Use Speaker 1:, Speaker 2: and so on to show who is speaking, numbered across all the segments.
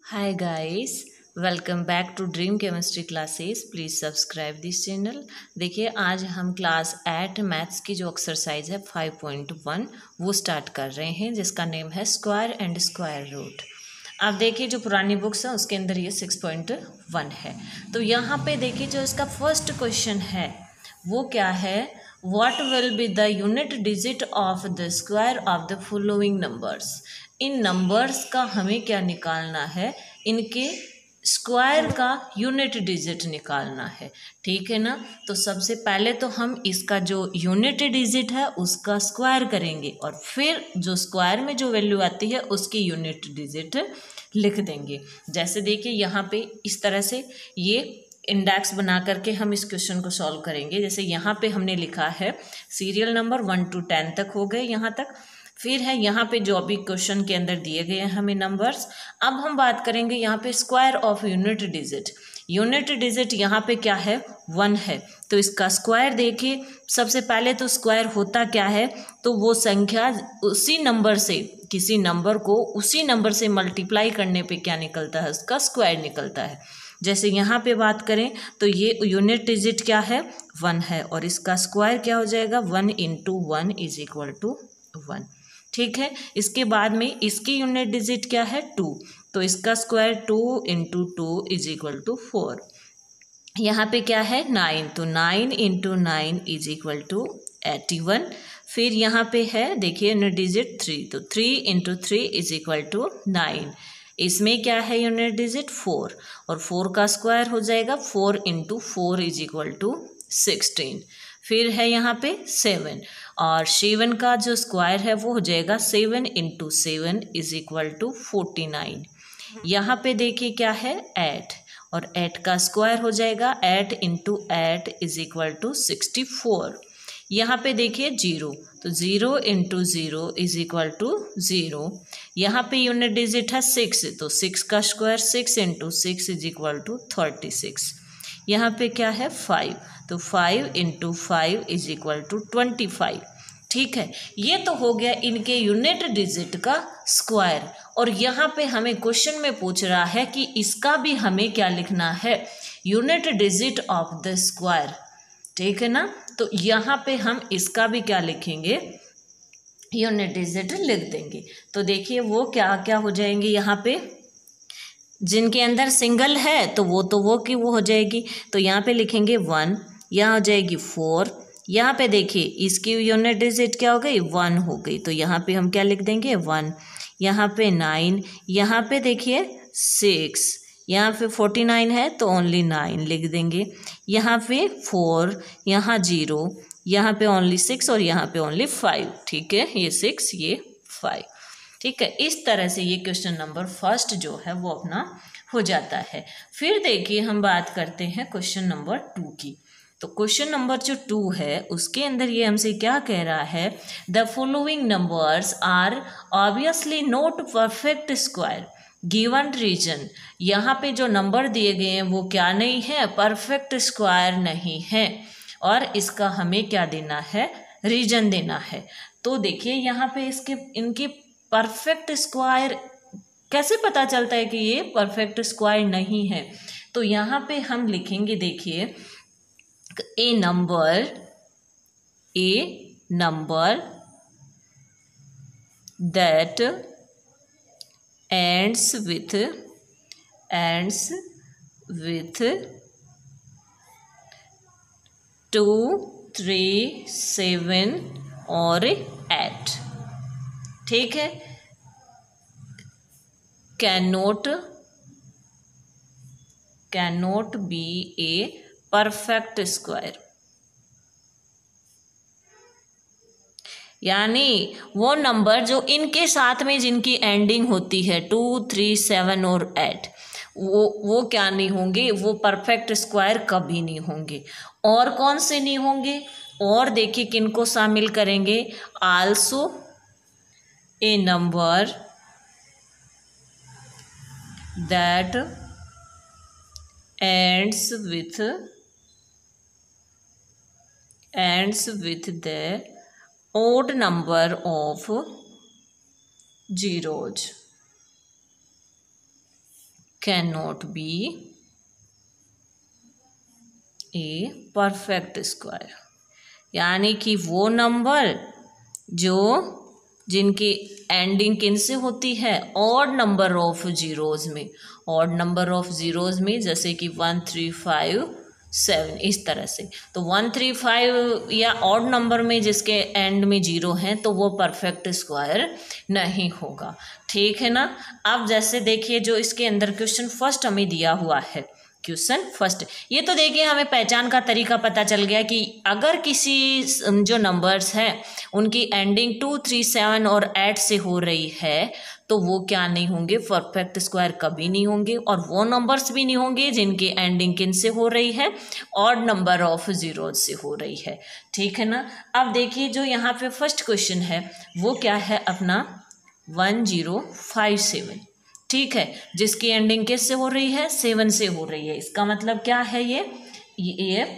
Speaker 1: Hi guys, welcome back to dream chemistry classes. Please subscribe this channel. देखिए आज हम class 8 maths की जो एक्सरसाइज है 5.1 वो स्टार्ट कर रहे हैं, जिसका नेम है स्क्वायर एंड स्क्वायर रूट. आप देखिए जो पुरानी बुक्स हैं उसके अंदर ये 6.1 है. तो यहाँ पे देखिए जो इसका फर्स्ट क्वेश्चन है वो क्या है, what will be the unit digit of the square of the following numbers. In numbers का हमें क्या निकालना है, इनके स्क्वायर का यूनिट डिजिट निकालना है. ठीक है ना. तो सबसे पहले तो हम इसका जो यूनिट डिजिट है उसका स्क्वायर करेंगे और फिर जो स्क्वायर में जो वैल्यू आती है उसकी यूनिट डिजिट लिख देंगे. जैसे देखिए यहाँ पे इस तरह से ये इंडेक्स बना करके हम इस क्वेश्चन को सॉल्व करेंगे. जैसे यहाँ पे हमने लिखा है सीरियल नंबर 1 to 10 तक हो गए यहाँ तक. फिर है यहाँ पे जो अभी क्वेश्चन के अंदर दिए गए हैं हमें नंबर्स. अब हम बात करेंगे यहाँ पे square of unit digit. Unit digit यहाँ पे क्या है, 1 है. तो इसका स्क्वायर देखिए, सबसे पहले तो स्क्वायर होता क्या है, तो वो संख्या उसी नंबर से, किसी नंबर को उसी नंबर से मल्टीप्लाई करने पे क्या निकलता है, उसका स्क्वायर निकलता है. जैसे यहाँ पे बात करें तो ये यूनिट डिजिट क्या है, 1 है और इसका स्क्वायर क्या हो जाएगा, 1 into 1 इज इक्वल टू 1. ठीक है. इसके बाद में इसकी यूनिट डिजिट क्या है, 2. तो इसका square 2 into 2 is equal to 4. यहाँ पे क्या है 9, तो 9 into 9 इज इक्वल टू 81. फिर यहाँ पे है देखिए यूनिट डिजिट 3, तो 3 into 3 इज इक्वल टू 9. इसमें क्या है यूनिट डिजिट 4 और 4 का स्क्वायर हो जाएगा 4 into 4 इज इक्वल टू 16. फिर है यहाँ पे 7 और 7 का जो स्क्वायर है वो हो जाएगा 7 into 7 इज इक्वल टू 49. यहाँ पे देखिए क्या है 8 और 8 का स्क्वायर हो जाएगा 8 into 8 इज इक्वल टू 64. यहाँ पे देखिए 0, तो 0 into 0 इज इक्वल टू 0. यहाँ पे यूनिट डिजिट है 6, तो 6 का square 6 into 6 is equal to 36. यहाँ पे क्या है 5, तो 5 into 5 इज इक्वल टू 25. ठीक है. ये तो हो गया इनके यूनिट डिजिट का स्क्वायर. और यहाँ पे हमें क्वेश्चन में पूछ रहा है कि इसका भी हमें क्या लिखना है, unit digit of the square. ठीक है ना. तो यहाँ पे हम इसका भी क्या लिखेंगे, यूनिट डिजिट लिख देंगे. तो देखिए वो क्या क्या हो जाएंगे, यहाँ पे जिनके अंदर सिंगल है तो वो की वो हो जाएगी. तो यहाँ पे लिखेंगे 1, यहाँ हो जाएगी 4. यहाँ पे देखिए इसकी यूनिट डिजिट क्या हो गई, 1 हो गई. तो यहाँ पे हम क्या लिख देंगे 1. यहाँ पे 9, यहाँ पे देखिए 6, यहाँ पे 49 है तो ओनली 9 लिख देंगे. यहाँ पे 4, यहाँ 0, यहाँ पे ओनली 6 और यहाँ पे ओनली 5. ठीक है, ये 6 ये 5. ठीक है. इस तरह से ये क्वेश्चन नंबर फर्स्ट जो है वो अपना हो जाता है. फिर देखिए हम बात करते हैं क्वेश्चन नंबर 2 की. तो क्वेश्चन नंबर जो 2 है उसके अंदर ये हमसे क्या कह रहा है, the following numbers are obviously not perfect square given reason. यहाँ पे जो नंबर दिए गए हैं वो क्या नहीं है, परफेक्ट स्क्वायर नहीं है. और इसका हमें क्या देना है, रीजन देना है. तो देखिए यहाँ पे इनकी परफेक्ट स्क्वायर कैसे पता चलता है कि ये परफेक्ट स्क्वायर नहीं है. तो यहाँ पे हम लिखेंगे देखिए ए नंबर दैट ends with 2, 3, 7 और 8. ठीक है. cannot be a perfect square. यानी वो नंबर जो इनके साथ में जिनकी एंडिंग होती है 2, 3, 7 और 8, वो क्या नहीं होंगे, वो परफेक्ट स्क्वायर कभी नहीं होंगे. और कौन से नहीं होंगे, और देखिए किनको शामिल करेंगे, also a number that ends with the odd number of zeros. Can not be a perfect square, यानी कि वो नंबर जो जिनकी एंडिंग किन से होती है, ऑड नंबर ऑफ जीरोज में, ऑड नंबर ऑफ जीरोज में, जैसे कि 1 3 5 7 इस तरह से। तो 1 3 5 या ऑड नंबर में जिसके एंड में जीरो हैं तो वो परफेक्ट स्क्वायर नहीं होगा, ठीक है ना। अब जैसे देखिए जो इसके अंदर क्वेश्चन फर्स्ट हमें दिया हुआ है, क्वेश्चन फर्स्ट, ये तो देखिए हमें पहचान का तरीका पता चल गया कि अगर किसी जो नंबर्स हैं उनकी एंडिंग 2 3 7 और 8 से हो रही है तो वो क्या नहीं होंगे, परफेक्ट स्क्वायर कभी नहीं होंगे। और वो नंबर्स भी नहीं होंगे जिनकी एंडिंग किन से हो रही है, ऑड नंबर ऑफ जीरो से हो रही है, ठीक है ना। अब देखिए जो यहाँ पे फर्स्ट क्वेश्चन है वो क्या है अपना 1057, ठीक है, जिसकी एंडिंग किस से हो रही है, 7 से हो रही है। इसका मतलब क्या है, ये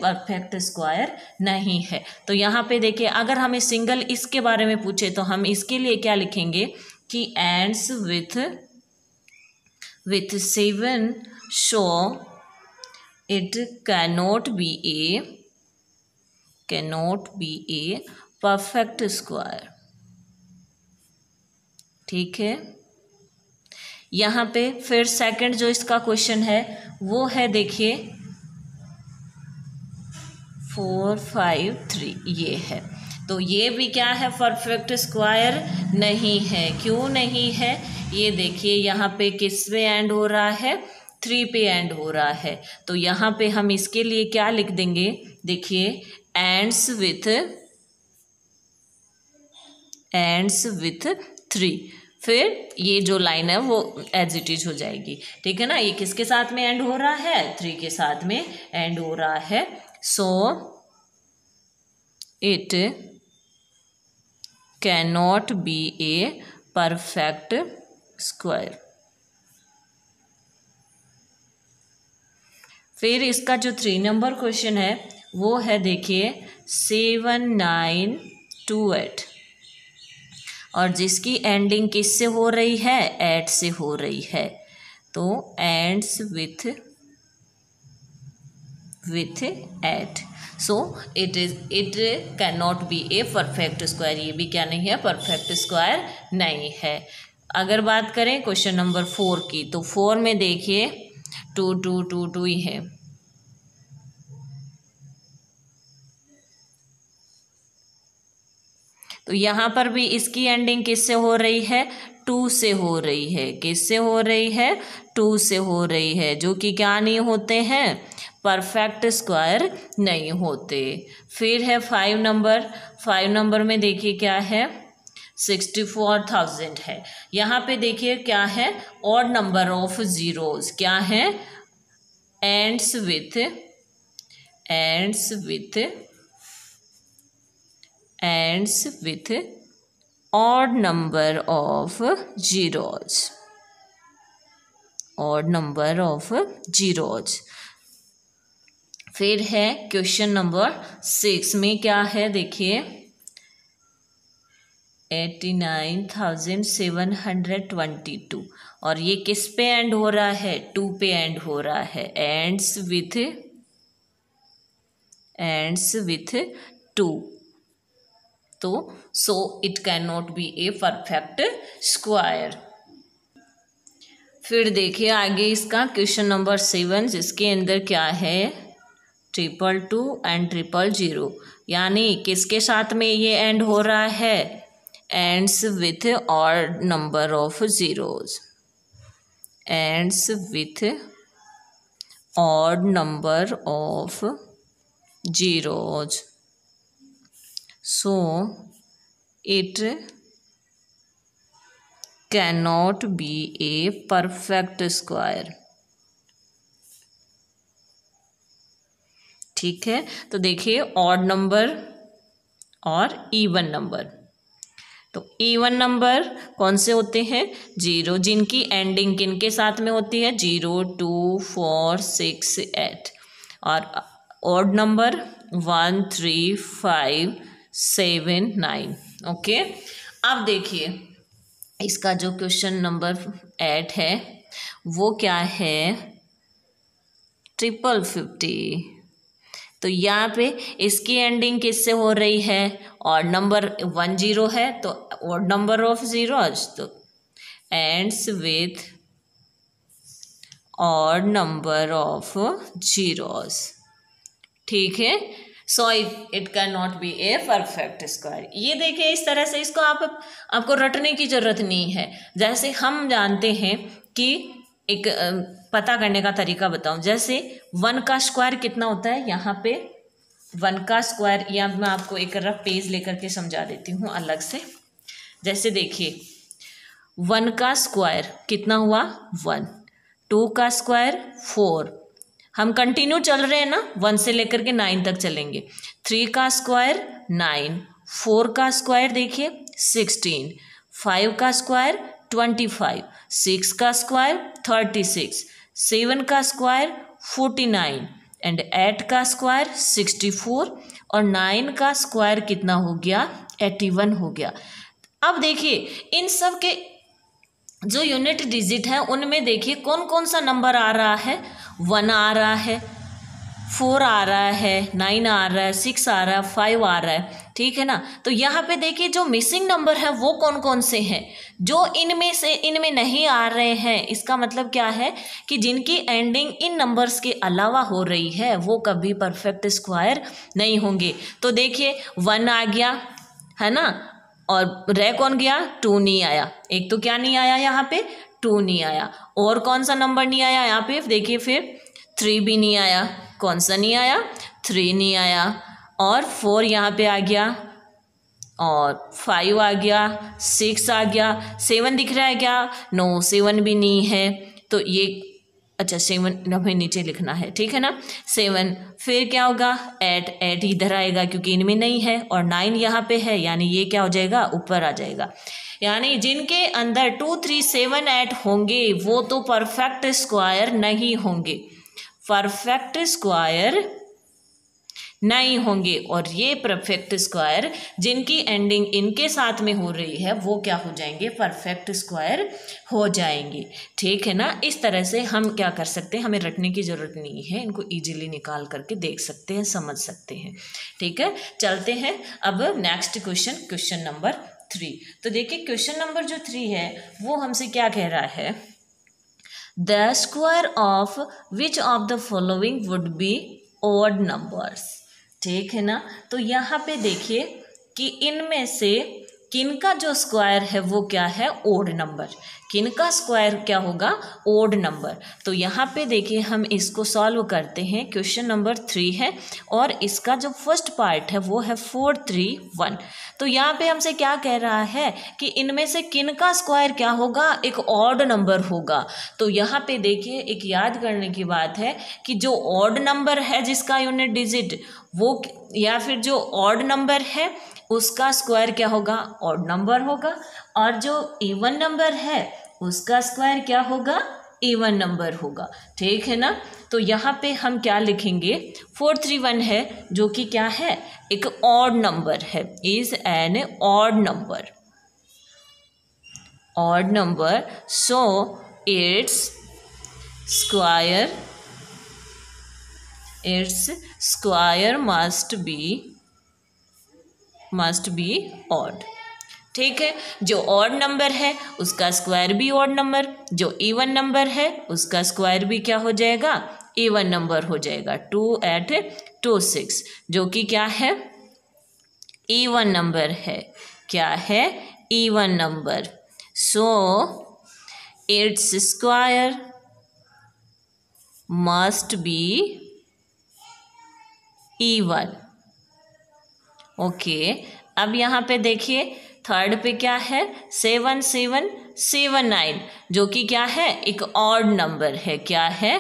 Speaker 1: परफेक्ट स्क्वायर नहीं है। तो यहाँ पे देखिए अगर हमें सिंगल इसके बारे में पूछे तो हम इसके लिए क्या लिखेंगे कि ends with 7 show it cannot be a perfect square, ठीक है। यहाँ पे फिर सेकंड जो इसका क्वेश्चन है वो है देखिए 4 5 3, ये है। तो ये भी क्या है, परफेक्ट स्क्वायर नहीं है। क्यों नहीं है, ये देखिए यहाँ पे किस पे एंड हो रहा है, 3 पे एंड हो रहा है। तो यहाँ पे हम इसके लिए क्या लिख देंगे, देखिए एंड्स विथ 3, फिर ये जो लाइन है वो एज इट इज हो जाएगी, ठीक है ना। ये किसके साथ में एंड हो रहा है, 3 के साथ में एंड हो रहा है। So it can not be a perfect square. फिर इसका जो 3 नंबर क्वेश्चन है वो है देखिए 7928, और जिसकी एंडिंग किससे हो रही है, 8 से हो रही है। तो ends with 8, so it can not be a perfect square, ये भी क्या नहीं है, परफेक्ट स्क्वायर नहीं है। अगर बात करें क्वेश्चन नंबर 4 की, तो 4 में देखिए 2 2 2 2 ही है। तो यहाँ पर भी इसकी एंडिंग किससे हो रही है, 2 से हो रही है। किससे हो रही है, 2 से हो रही है, जो कि क्या नहीं होते हैं, परफेक्ट स्क्वायर नहीं होते। फिर है 5 नंबर, 5 नंबर में देखिए क्या है, 64,000 है। यहाँ पे देखिए क्या है, ऑड नंबर ऑफ जीरोस, क्या है, ends with odd number of zeros। फिर है क्वेश्चन नंबर 6 में क्या है, देखिए 89,722, और ये किस पे एंड हो रहा है, 2 पे एंड हो रहा है। एंड्स विथ 2, तो so it can not be a perfect square. फिर देखिए आगे इसका क्वेश्चन नंबर 7, जिसके अंदर क्या है 222 एंड 000, यानी किसके साथ में ये एंड हो रहा है, ends with odd number of zeros, ends with odd number of zeros. So it cannot be a perfect square, ठीक है। तो देखिए ऑड नंबर और इवन नंबर, तो इवन नंबर कौन से होते हैं, 0, जिनकी एंडिंग किन के साथ में होती है, 0 2 4 6 8, और ऑड नंबर 1 3 5 7 9। ओके, अब देखिए इसका जो क्वेश्चन नंबर 8 है वो क्या है 350। तो यहाँ पे इसकी एंडिंग किससे हो रही है, और नंबर 10 है तो और नंबर ऑफ जीरोज, तो एंड्स विथ और नंबर ऑफ जीरोज। ठीक है, so it can not be a perfect square. ये देखिए इस तरह से इसको आपको रटने की जरूरत नहीं है। जैसे हम जानते हैं कि एक पता करने का तरीका बताऊं, जैसे 1 का स्क्वायर कितना होता है, यहाँ पे 1 का स्क्वायर, या मैं आपको एक रफ पेज लेकर के समझा देती हूँ अलग से। जैसे देखिए 1 का स्क्वायर कितना हुआ 1, 2 का स्क्वायर 4, हम कंटिन्यू चल रहे हैं ना, 1 से लेकर के 9 तक चलेंगे। 3 का स्क्वायर 9, 4 का स्क्वायर देखिए 16, 5 का स्क्वायर 25, 6 का स्क्वायर 36, 7 का स्क्वायर 49 एंड 8 का स्क्वायर 64 और 9 का स्क्वायर कितना हो गया 81 हो गया। अब देखिए इन सब के जो यूनिट डिजिट है उनमें देखिए कौन कौन सा नंबर आ रहा है, 1 आ रहा है, 4 आ रहा है, 9 आ रहा है, 6 आ रहा है, 5 आ रहा है। ठीक है ना, तो यहाँ पे देखिए जो मिसिंग नंबर है वो कौन कौन से हैं, जो इनमें नहीं आ रहे हैं। इसका मतलब क्या है कि जिनकी एंडिंग इन नंबर्स के अलावा हो रही है वो कभी परफेक्ट स्क्वायर नहीं होंगे। तो देखिए 1 आ गया है ना, और रह कौन गया 2 नहीं आया, एक तो क्या नहीं आया यहाँ पे 2 नहीं आया, और कौन सा नंबर नहीं आया यहाँ पे देखिए, फिर 3 भी नहीं आया, कौन सा नहीं आया 3 नहीं आया, और 4 यहाँ पे आ गया, और 5 आ गया, 6 आ गया, 7 दिख रहा है क्या, नो 7 भी नहीं है। तो ये अच्छा 7 हमें नीचे लिखना है, ठीक है ना 7, फिर क्या होगा 8 इधर आएगा क्योंकि इनमें नहीं है, और 9 यहाँ पे है, यानी ये क्या हो जाएगा ऊपर आ जाएगा। यानी जिनके अंदर 2 3 7 8 होंगे वो तो परफेक्ट स्क्वायर नहीं होंगे, परफेक्ट स्क्वायर नहीं होंगे, और ये परफेक्ट स्क्वायर जिनकी एंडिंग इनके साथ में हो रही है वो क्या हो जाएंगे परफेक्ट स्क्वायर हो जाएंगे। ठीक है ना, इस तरह से हम क्या कर सकते हैं, हमें रटने की ज़रूरत नहीं है, इनको इजीली निकाल करके देख सकते हैं, समझ सकते हैं। ठीक है, चलते हैं अब नेक्स्ट क्वेश्चन नंबर 3। तो देखिए क्वेश्चन नंबर जो 3 है वो हमसे क्या कह रहा है, the square of which of the following would be odd numbers. ठीक है ना, तो यहाँ पे देखिए कि इनमें से किनका जो स्क्वायर है वो क्या है ओड नंबर, किनका स्क्वायर क्या होगा ओड नंबर। तो यहाँ पे देखिए हम इसको सॉल्व करते हैं, क्वेश्चन नंबर 3 है और इसका जो फर्स्ट पार्ट है वो है 4 3 1। तो यहाँ पे हमसे क्या कह रहा है कि इनमें से किनका स्क्वायर क्या होगा एक ऑड नंबर होगा। तो यहाँ पे देखिए एक याद करने की बात है कि जो ऑड नंबर है जिसका यूनिट डिजिट वो, या फिर जो ऑड नंबर है उसका स्क्वायर क्या होगा ऑड नंबर होगा, और जो इवन नंबर है उसका स्क्वायर क्या होगा इवन नंबर होगा। ठीक है ना, तो यहाँ पे हम क्या लिखेंगे 4 3 1 है जो कि क्या है एक ऑड नंबर है, is an odd number, odd number, so its square must be odd. ठीक है, जो ऑड नंबर है उसका स्क्वायर भी ऑड नंबर, जो इवन नंबर है उसका स्क्वायर भी क्या हो जाएगा इवन नंबर हो जाएगा। 2 8 2 6 जो कि क्या है इवन नंबर है, क्या है even number, so its square must be even. Okay, अब यहाँ पे देखिए थर्ड पे क्या है 7 7 7 9 जो कि क्या है एक ऑड नंबर है, क्या है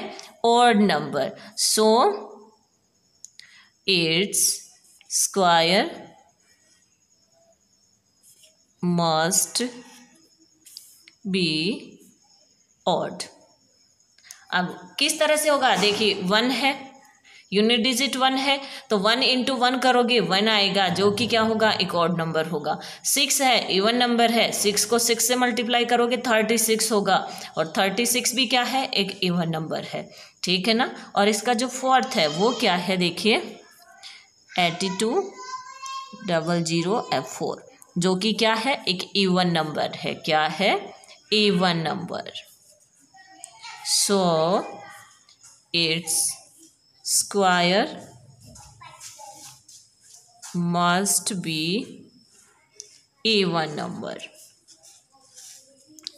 Speaker 1: odd number, so its square must be odd. अब किस तरह से होगा देखिए 1 है, यूनिट डिजिट 1 है तो 1 इंटू 1 करोगे 1 आएगा, जो कि क्या होगा, एक ऑड नंबर होगा। 6 है, इवन नंबर है, 6 को 6 से मल्टीप्लाई करोगे 36 होगा, और 36 भी क्या है, एक इवन नंबर है। ठीक है ना। और इसका जो फोर्थ है वो क्या है, देखिए 8200F4, जो कि क्या है, एक इवन नंबर है। क्या है, even number. So its square must be even number.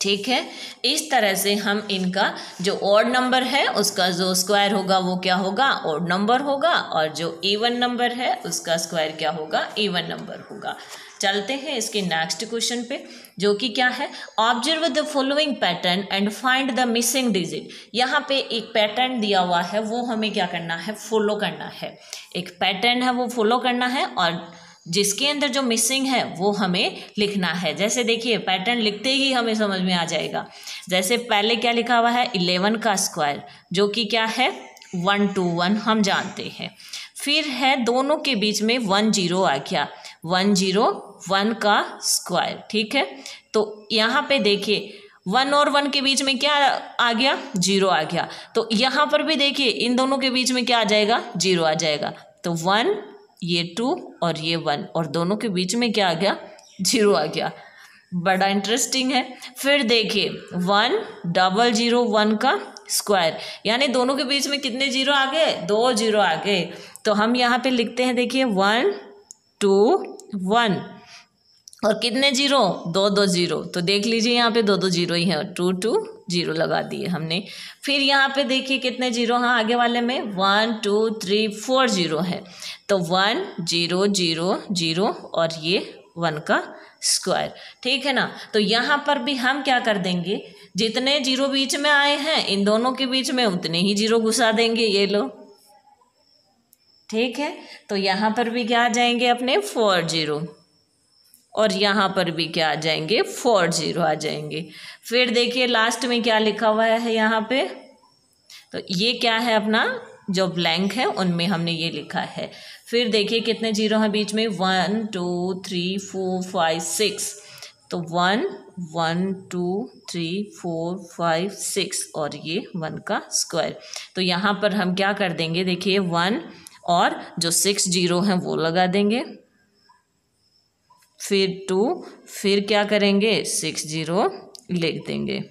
Speaker 1: ठीक है। इस तरह से हम इनका जो ऑड नंबर है उसका जो स्क्वायर होगा वो क्या होगा, ऑड नंबर होगा, और जो इवन नंबर है उसका स्क्वायर क्या होगा, इवन नंबर होगा। चलते हैं इसके नेक्स्ट क्वेश्चन पे, जो कि क्या है, observe the following pattern and find the missing digit. यहाँ पे एक पैटर्न दिया हुआ है, वो हमें क्या करना है, फॉलो करना है। एक पैटर्न है वो फॉलो करना है, और जिसके अंदर जो मिसिंग है वो हमें लिखना है। जैसे देखिए पैटर्न लिखते ही हमें समझ में आ जाएगा। जैसे पहले क्या लिखा हुआ है, 11 का स्क्वायर, जो कि क्या है 121, हम जानते हैं। फिर है दोनों के बीच में 10 आ गया, 101 का स्क्वायर। ठीक है। तो यहाँ पे देखिए 1 और 1 के बीच में क्या आ गया, 0 आ गया। तो यहाँ पर भी देखिए इन दोनों के बीच में क्या आ जाएगा, 0 आ जाएगा। तो 1, ये 2 और ये 1, और दोनों के बीच में क्या आ गया, 0 आ गया। बड़ा इंटरेस्टिंग है। फिर देखिए 1001 का स्क्वायर, यानी दोनों के बीच में कितने 0 आ गए, 2 0 आ गए। तो हम यहाँ पे लिखते हैं, देखिए 1 2 1, और कितने 0, 2 2 0। तो देख लीजिए यहाँ पे 2 2 0 ही है, 2 2 0 लगा दिए हमने। फिर यहाँ पे देखिए कितने 0 हैं आगे वाले में, 1 2 3 4 0 है। तो 1 0 0 0 और ये 1 का स्क्वायर। ठीक है ना। तो यहाँ पर भी हम क्या कर देंगे, जितने 0 बीच में आए हैं इन दोनों के बीच में उतने ही 0 घुसा देंगे, ये लो। ठीक है। तो यहाँ पर भी क्या आ जाएंगे अपने 4 0, और यहाँ पर भी क्या आ जाएंगे, 4 0 आ जाएंगे। फिर देखिए लास्ट में क्या लिखा हुआ है यहाँ पे, तो ये क्या है, अपना जो ब्लैंक है उनमें हमने ये लिखा है। फिर देखिए कितने 0 हैं बीच में, 1 2 3 4 5 6। तो 1 1 2 3 4 5 6, और ये 1 का स्क्वायर। तो यहाँ पर हम क्या कर देंगे, देखिए 1 और जो 6 0 हैं वो लगा देंगे, फिर 2, फिर क्या करेंगे 6 0 लिख देंगे।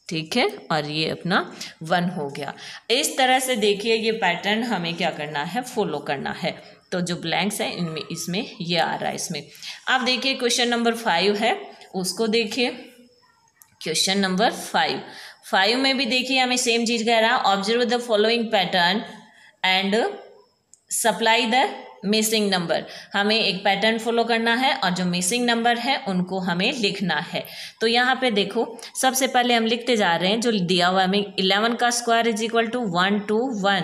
Speaker 1: ठीक है। और ये अपना 1 हो गया। इस तरह से देखिए ये पैटर्न हमें क्या करना है, फॉलो करना है। तो जो ब्लैंक्स है इनमें, इसमें ये आ रहा है इसमें। अब देखिए क्वेश्चन नंबर 5 है, उसको देखिए। क्वेश्चन नंबर 5 में भी देखिए हमें सेम चीज़ कह रहा है, observe the following pattern and supply the missing number. हमें एक पैटर्न फॉलो करना है और जो मिसिंग नंबर है उनको हमें लिखना है। तो यहाँ पे देखो सबसे पहले हम लिखते जा रहे हैं जो दिया हुआ हमें, 11 का स्क्वायर इज इक्वल टू 121,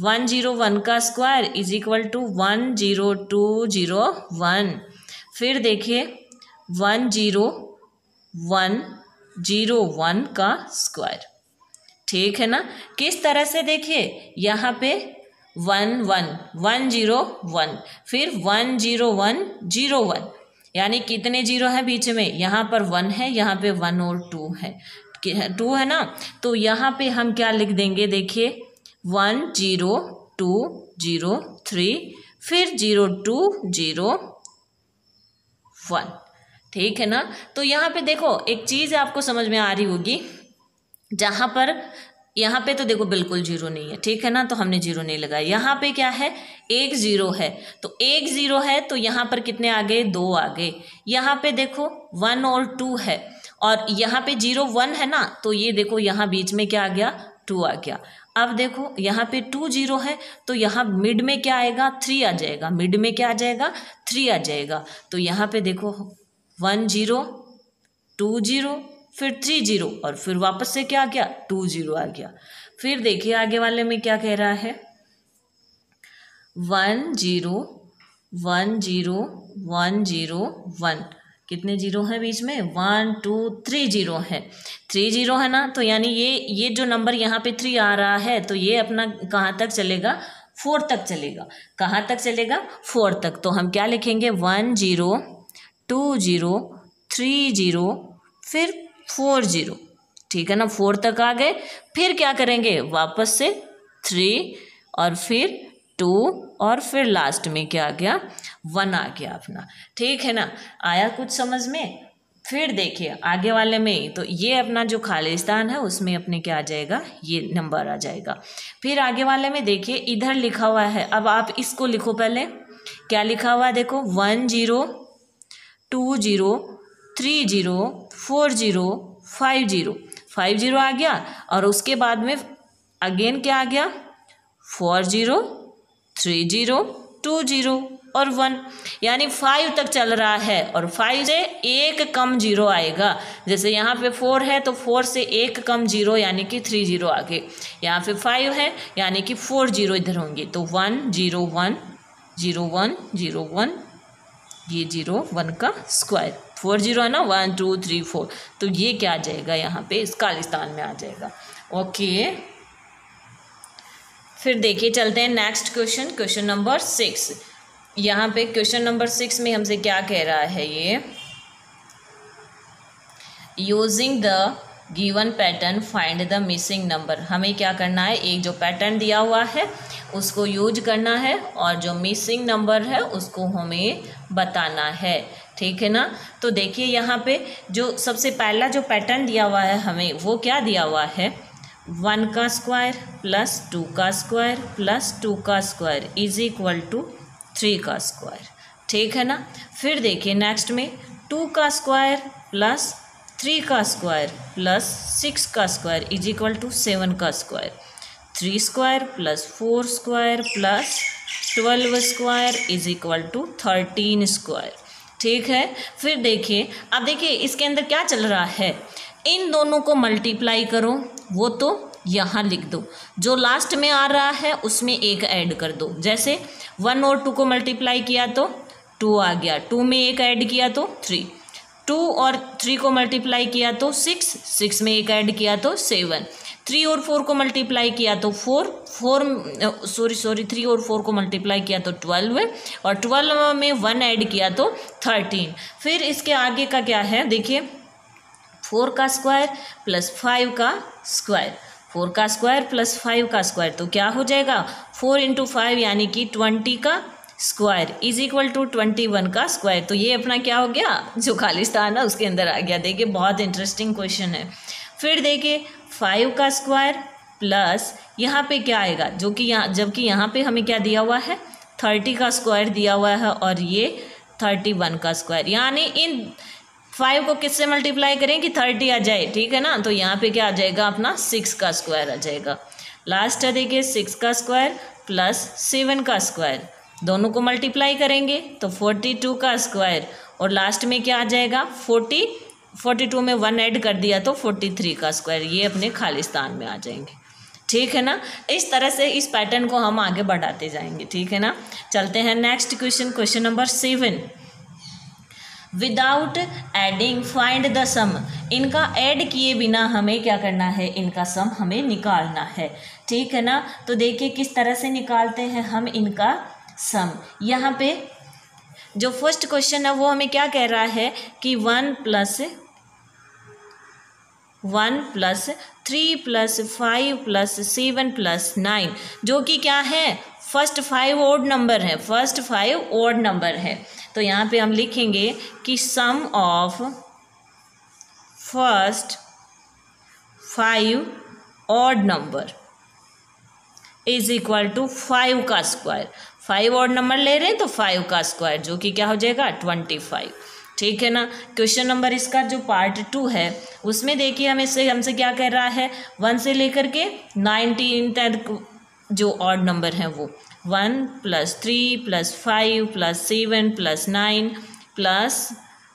Speaker 1: 101 का स्क्वायर इज इक्वल टू 10201। फिर देखिए 10101 का स्क्वायर। ठीक है ना। किस तरह से, देखिए यहाँ पे 1 1 101, फिर 10101, यानी कितने 0 है बीच में, यहाँ पर 1 है, यहाँ पे 1 और 2 है, 2 है ना। तो यहाँ पे हम क्या लिख देंगे, देखिए 10203, फिर 0201। ठीक है ना। तो यहाँ पे देखो एक चीज़ आपको समझ में आ रही होगी, जहाँ पर यहाँ पे तो देखो बिल्कुल 0 नहीं है। ठीक है ना। तो हमने 0 नहीं लगाया। यहाँ पे क्या है, 1 0 है। तो 1 0 है तो यहाँ पर कितने आ गए, 2 आ गए। यहाँ पे देखो 1 और 2 है, और यहाँ पे 0 1 है ना, तो ये देखो यहाँ बीच में क्या आ गया, 2 आ गया। अब देखो यहाँ पे 2 0 है, तो यहाँ मिड में क्या आएगा, 3 आ जाएगा। मिड में क्या आ जाएगा, 3 आ जाएगा। तो यहाँ पे देखो 1 0 2 0, फिर 3 0, और फिर वापस से क्या आ गया, 2 0 आ गया। फिर देखिए आगे वाले में क्या कह रहा है, 1 0 1 0 1 0 1, कितने जीरो हैं बीच में, 1 2 3 जीरो है, 3 जीरो है ना। तो यानी ये जो नंबर यहाँ पे 3 आ रहा है तो ये अपना कहाँ तक चलेगा, 4 तक चलेगा। कहाँ तक चलेगा, 4 तक। तो हम क्या लिखेंगे, 1 0 2 0 3 0 फिर 4 0, ठीक है ना। 4 तक आ गए, फिर क्या करेंगे, वापस से 3 और फिर 2 और फिर लास्ट में क्या आ गया, 1 आ गया अपना, ठीक है ना। आया कुछ समझ में। फिर देखिए आगे वाले में, तो ये अपना जो खालिस्तान है उसमें अपने क्या आ जाएगा, ये नंबर आ जाएगा। फिर आगे वाले में देखिए इधर लिखा हुआ है, अब आप इसको लिखो पहले, क्या लिखा हुआ है देखो, 1 0 2 0 3 0 4 0 5 0, 5 0 आ गया। और उसके बाद में अगेन क्या आ गया, 4 0 3 0 2 0 और 1, यानी 5 तक चल रहा है। और 5 से एक कम जीरो आएगा, जैसे यहाँ पे 4 है तो 4 से एक कम जीरो यानी कि 3 0 आगे। यहाँ पे 5 है यानी कि 4 0 इधर होंगे, तो 1 0 1 0 1 0 1, ये 0 1 का स्क्वायर, 4 0 है ना, 1 2 3 4, तो ये क्या आ जाएगा, यहाँ पे इस खालिस्तान में आ जाएगा। ओके, फिर देखिए चलते हैं नेक्स्ट क्वेश्चन, क्वेश्चन नंबर 6। यहाँ पे क्वेश्चन नंबर 6 में हमसे क्या कह रहा है, ये using the given pattern find the missing number. हमें क्या करना है, एक जो पैटर्न दिया हुआ है उसको यूज करना है और जो मिसिंग नंबर है उसको हमें बताना है, ठीक है ना। तो देखिए यहाँ पे जो सबसे पहला जो पैटर्न दिया हुआ है हमें, वो क्या दिया हुआ है, 1 का स्क्वायर प्लस 2 का स्क्वायर प्लस 2 का स्क्वायर इज इक्वल टू 3 का स्क्वायर, ठीक है ना। फिर देखिए नेक्स्ट में 2 का स्क्वायर प्लस 3 का स्क्वायर प्लस 6 का स्क्वायर इज इक्वल टू 7 का square, 3 square plus 4 square plus 12 square is equal to 13 square, ठीक है। फिर देखिए, अब देखिए इसके अंदर क्या चल रहा है, इन दोनों को मल्टीप्लाई करो, वो तो यहाँ लिख दो, जो लास्ट में आ रहा है उसमें एक ऐड कर दो। जैसे 1 और 2 को मल्टीप्लाई किया तो 2 आ गया, 2 में एक ऐड किया तो 3, 2 और 3 को मल्टीप्लाई किया तो 6, 6 में एक ऐड किया तो 7, 3 और 4 को मल्टीप्लाई किया तो 3 और 4 को मल्टीप्लाई किया तो 12 और 12 में 1 ऐड किया तो 13। फिर इसके आगे का क्या है देखिए, 4 का स्क्वायर प्लस 5 का स्क्वायर, 4 का स्क्वायर प्लस 5 का स्क्वायर, तो क्या हो जाएगा, 4 × 5 यानी कि 20 का स्क्वायर इज इक्वल टू 21 का स्क्वायर। तो ये अपना क्या हो गया, जो खालिस्तान है उसके अंदर आ गया। देखिए बहुत इंटरेस्टिंग क्वेश्चन है। फिर देखिए 5 का स्क्वायर प्लस यहाँ पे क्या आएगा, जो कि यहाँ, जबकि यहाँ पे हमें क्या दिया हुआ है, 30 का स्क्वायर दिया हुआ है और ये 31 का स्क्वायर, यानी इन 5 को किससे मल्टीप्लाई करें कि 30 आ जाए, ठीक है ना। तो यहाँ पे क्या आ जाएगा, अपना 6 का स्क्वायर आ जाएगा। लास्ट है देखिए 6 का स्क्वायर प्लस 7 का स्क्वायर, दोनों को मल्टीप्लाई करेंगे तो 42 का स्क्वायर और लास्ट में क्या आ जाएगा, 42 में 1 ऐड कर दिया तो 43 का स्क्वायर, ये अपने खालिस्तान में आ जाएंगे, ठीक है ना। इस तरह से इस पैटर्न को हम आगे बढ़ाते जाएंगे, ठीक है ना। चलते हैं next question, question number 7। Without adding find the sum. इनका ऐड किए बिना हमें क्या करना है, इनका सम हमें निकालना है, ठीक है ना। तो देखिए किस तरह से निकालते हैं हम इनका सम। यहाँ पे जो फर्स्ट क्वेश्चन है वो हमें क्या कह रहा है कि 1 + 3 + 5 + 7 + 9, जो कि क्या है, फर्स्ट 5 ऑड नंबर है, फर्स्ट 5 ऑड नंबर है। तो यहाँ पे हम लिखेंगे कि sum of first 5 odd number is equal to 5 का स्क्वायर। 5 ऑड नंबर ले रहे हैं तो 5 का स्क्वायर, जो कि क्या हो जाएगा, 25, ठीक है ना। क्वेश्चन नंबर इसका जो पार्ट 2 है उसमें देखिए हमसे क्या कह रहा है, 1 से लेकर के 19 तक जो ऑड नंबर हैं वो 1 + 3 + 5 + 7 + 9 प्लस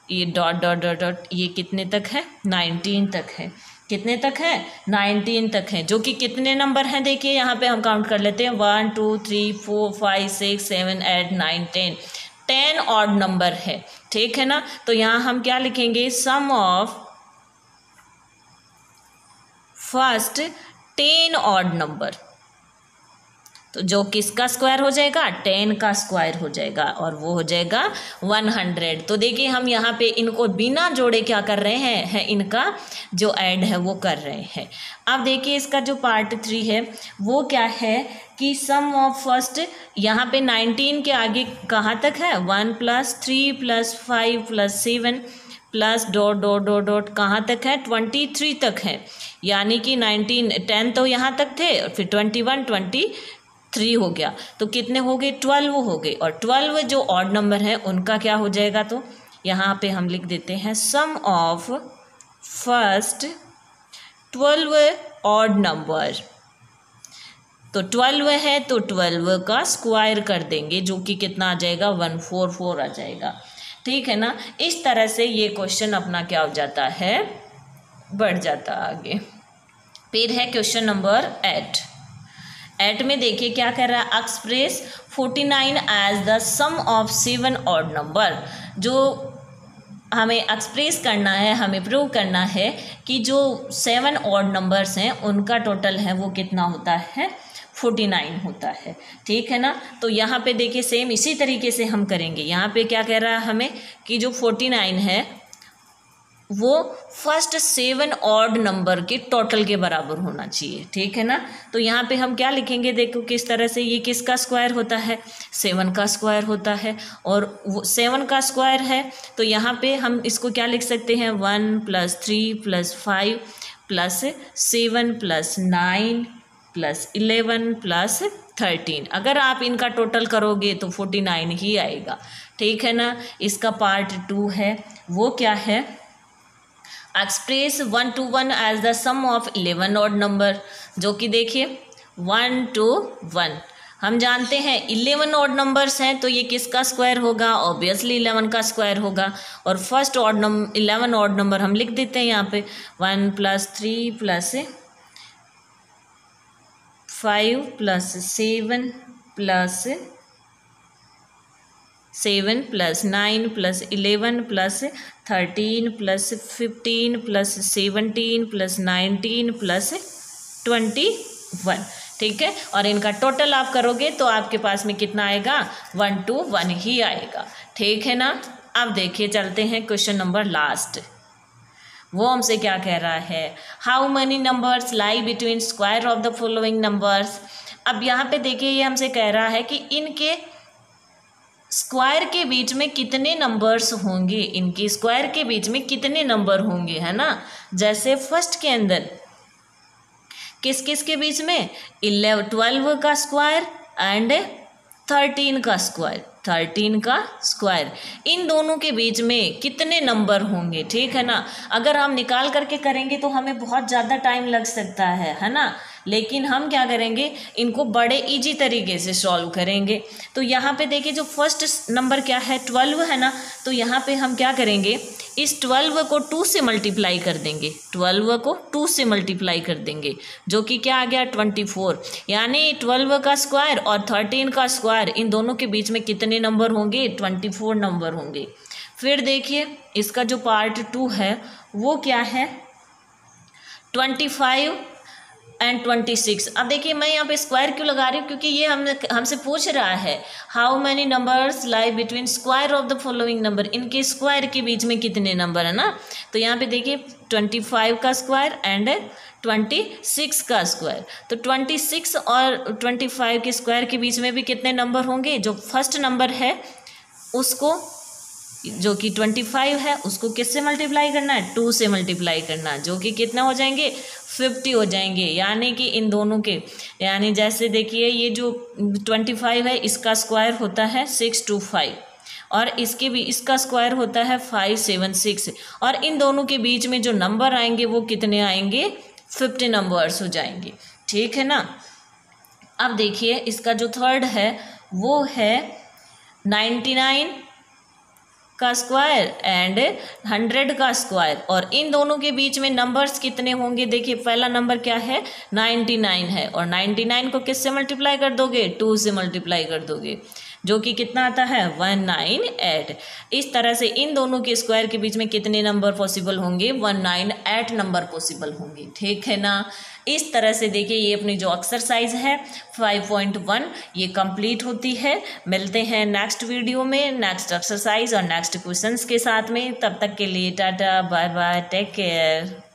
Speaker 1: ये डॉट डॉट डॉट डॉट, ये कितने तक है, 19 तक है। कितने तक है, 19 तक है, जो कि कितने नंबर हैं देखिए यहाँ पे हम काउंट कर लेते हैं, 1 2 3 4 5 6 7 8 9 10 ऑड नंबर है, ठीक है ना। तो यहाँ हम क्या लिखेंगे, सम ऑफ फर्स्ट 10 ऑड नंबर, तो जो किसका स्क्वायर हो जाएगा, 10 का स्क्वायर हो जाएगा और वो हो जाएगा 100। तो देखिए हम यहाँ पे इनको बिना जोड़े क्या कर रहे हैं इनका जो ऐड है वो कर रहे हैं। अब देखिए इसका जो पार्ट 3 है वो क्या है कि सम ऑफ फर्स्ट, यहाँ पे 19 के आगे कहाँ तक है, 1 + 3 + 5 + 7 plus dot dot dot dot कहाँ तक है, 23 तक है। यानी कि 19 10 तो यहाँ तक थे, फिर 21 23 हो गया, तो कितने हो गए, 12 हो गए। और 12 जो ऑड नंबर है उनका क्या हो जाएगा, तो यहाँ पे हम लिख देते हैं सम ऑफ फर्स्ट 12 ऑड नंबर। तो 12 है तो 12 का स्क्वायर कर देंगे, जो कि कितना आ जाएगा, 144 आ जाएगा। ठीक है ना। इस तरह से ये क्वेश्चन अपना क्या हो जाता है, बढ़ जाता आगे। फिर है क्वेश्चन नंबर 8 में देखिए क्या कर रहा है, express 49 as the sum of 7 odd number. जो हमें एक्सप्रेस करना है, हमें प्रूव करना है कि जो 7 ऑड नंबर्स हैं उनका टोटल है वो कितना होता है, 49 होता है। ठीक है ना। तो यहाँ पे देखिए सेम इसी तरीके से हम करेंगे। यहाँ पे क्या कह रहा है हमें कि जो 49 है वो फर्स्ट 7 ऑड नंबर के टोटल के बराबर होना चाहिए। ठीक है ना। तो यहाँ पे हम क्या लिखेंगे, देखो किस तरह से, ये किसका स्क्वायर होता है, 7 का स्क्वायर होता है। और वो 7 का स्क्वायर है तो यहाँ पे हम इसको क्या लिख सकते हैं, 1 + 3 + 5 + 7 + 9 + 11 + 13। अगर आप इनका टोटल करोगे तो 49 ही आएगा। ठीक है ना। इसका पार्ट 2 है, वो क्या है, express 1 to 1 as the sum of 11 odd number. जो कि देखिए 1 to 1 हम जानते हैं 11 ऑड नंबर्स हैं, तो ये किसका स्क्वायर होगा, ऑब्वियसली 11 का स्क्वायर होगा। और first odd number 11 odd number हम लिख देते हैं यहाँ पे, 1 + 3 + 5 + 7 + 7 + 9 + 11 + 13 + 15 + 17 + 19 + 21। ठीक है। और इनका टोटल आप करोगे तो आपके पास में कितना आएगा, 1 to 1 ही आएगा। ठीक है ना। अब देखिए चलते हैं क्वेश्चन नंबर लास्ट। वो हमसे क्या कह रहा है, how many numbers lie between square of the following numbers. अब यहाँ पे देखिए ये हमसे कह रहा है कि इनके स्क्वायर के बीच में कितने नंबर्स होंगे, इनके स्क्वायर के बीच में कितने नंबर होंगे, है ना। जैसे फर्स्ट के अंदर किस किस के बीच में, 12 का स्क्वायर एंड 13 का स्क्वायर, 13 का स्क्वायर, इन दोनों के बीच में कितने नंबर होंगे। ठीक है ना। अगर हम निकाल करके करेंगे तो हमें बहुत ज़्यादा टाइम लग सकता है ना। लेकिन हम क्या करेंगे, इनको बड़े इजी तरीके से सॉल्व करेंगे। तो यहाँ पे देखिए जो फर्स्ट नंबर क्या है, 12 है ना। तो यहाँ पे हम क्या करेंगे, इस 12 को 2 से मल्टीप्लाई कर देंगे, 12 को 2 से मल्टीप्लाई कर देंगे, जो कि क्या आ गया, 24। यानी 12 का स्क्वायर और 13 का स्क्वायर, इन दोनों के बीच में कितने नंबर होंगे, 24 नंबर होंगे। फिर देखिए इसका जो पार्ट 2 है वो क्या है, 25 एंड 26। अब देखिए मैं यहाँ पे स्क्वायर क्यों लगा रही हूँ, क्योंकि ये हमसे पूछ रहा है how many numbers lie between square of the following number, इनके स्क्वायर के बीच में कितने नंबर है ना। तो यहाँ पे देखिए 25 का स्क्वायर एंड 26 का स्क्वायर, तो 26 और 25 के स्क्वायर के बीच में भी कितने नंबर होंगे, जो फर्स्ट नंबर है उसको, जो कि 25 है, उसको किससे मल्टीप्लाई करना है, 2 से मल्टीप्लाई करना है, जो कि कितना हो जाएंगे, 50 हो जाएंगे। यानी कि इन दोनों के, यानी जैसे देखिए ये जो 25 है इसका स्क्वायर होता है 625 और इसके भी इसका स्क्वायर होता है 576, और इन दोनों के बीच में जो नंबर आएंगे वो कितने आएंगे, 50 नंबर्स हो जाएंगे। ठीक है ना। अब देखिए इसका जो थर्ड है वो है 99 का स्क्वायर एंड 100 का स्क्वायर, और इन दोनों के बीच में नंबर्स कितने होंगे। देखिए पहला नंबर क्या है, 99 है, और 99 को किससे मल्टीप्लाई कर दोगे, 2 से मल्टीप्लाई कर दोगे, जो कि कितना आता है 198। इस तरह से इन दोनों के स्क्वायर के बीच में कितने नंबर पॉसिबल होंगे 198 नंबर पॉसिबल होंगे, ठीक है ना। इस तरह से देखिए ये अपनी जो एक्सरसाइज है 5.1 ये कंप्लीट होती है। मिलते हैं नेक्स्ट वीडियो में नेक्स्ट एक्सरसाइज और नेक्स्ट क्वेश्चंस के साथ में। तब तक के लिए tata bye bye, take care.